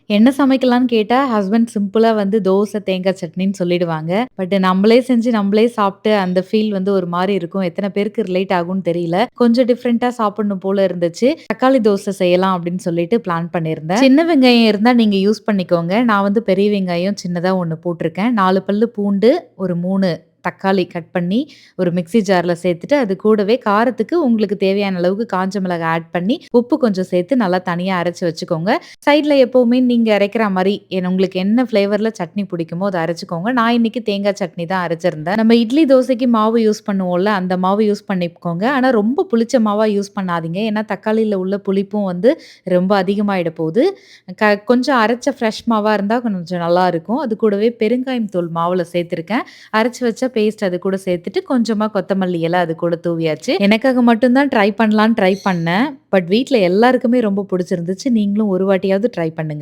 என்ன சமைக்கலான்னு கேட்டா, ஹஸ்பண்ட் சிம்பிளா வந்து தோசை, தேங்காய் சட்னின்னு சொல்லிடுவாங்க. பட் நம்மளே செஞ்சு நம்மளே சாப்ட்டு அந்த ஃபீல் வந்து ஒரு மாரி இருக்கும். எத்தன பேருக்கு ரிலேட் ஆகும்னு தெரியல. கொஞ்சம் டிஃபரெண்ட்டா சாப்பிடணும் போல இருந்துச்சு. தக்காளி தோசை செய்யலாம் அப்படின்னு சொல்லிட்டு பிளான் பண்ணியிருந்தேன். சின்ன வெங்காயம் இருந்தா நீங்க யூஸ் பண்ணிக்கோங்க. நான் வந்து பெரிய வெங்காயம் சின்னதா 1 போட்டுருக்கேன். 4 பல்லு பூண்டு, ஒரு 3 தக்காளி கட் பண்ணி ஒரு மிக்ஸி ஜார்ல சேர்த்துட்டு, அது கூடவே காரத்துக்கு உங்களுக்கு தேவையான அளவுக்கு காஞ்ச மிளகாய் ஆட் பண்ணி, உப்பு கொஞ்சம் சேர்த்து நல்லா தனியா அரைச்சு வச்சுக்கோங்க. சைட்ல எப்பவுமே நீங்க அரைக்கிற மாரி, உங்களுக்கு என்ன ஃப்ளேவர்ல சட்னி பிடிக்குமோ அத அரைச்சுக்கோங்க. நான் இன்னைக்கு தேங்காய் சட்னி தான் அரைச்சிருந்தேன். நம்ம இட்லி, தோசைக்கு மாவு யூஸ் பண்ணுவோம்ல, அந்த மாவு யூஸ் பண்ணிக்கோங்க. ஆனா ரொம்ப புளிச்ச மாவா யூஸ் பண்ணாதீங்க. ஏன்னா தக்காளியில உள்ள புளிப்பும் வந்து ரொம்ப அதிகமாயிட போது. கொஞ்சம் அரைச்ச ஃப்ரெஷ் மாவா இருந்தா கொஞ்சம் நல்லாருக்கும். அது கூடவே பெருங்காயம் தூள் மாவுல சேர்த்துருக்கேன். அரைச்சு வச்ச பேஸ்ட் அது கூட சேர்த்துட்டு, கொஞ்சமா கொத்தமல்லி இல அது கூட தூவியாச்சு. எனக்காக மட்டும் தான் ட்ரை பண்ணலான்னு ட்ரை பண்ணேன். பட் வீட்ல எல்லாருக்குமே ரொம்ப புடிச்சிருந்துச்சு. நீங்களும் ஒரு வாட்டியாவது ட்ரை பண்ணுங்க.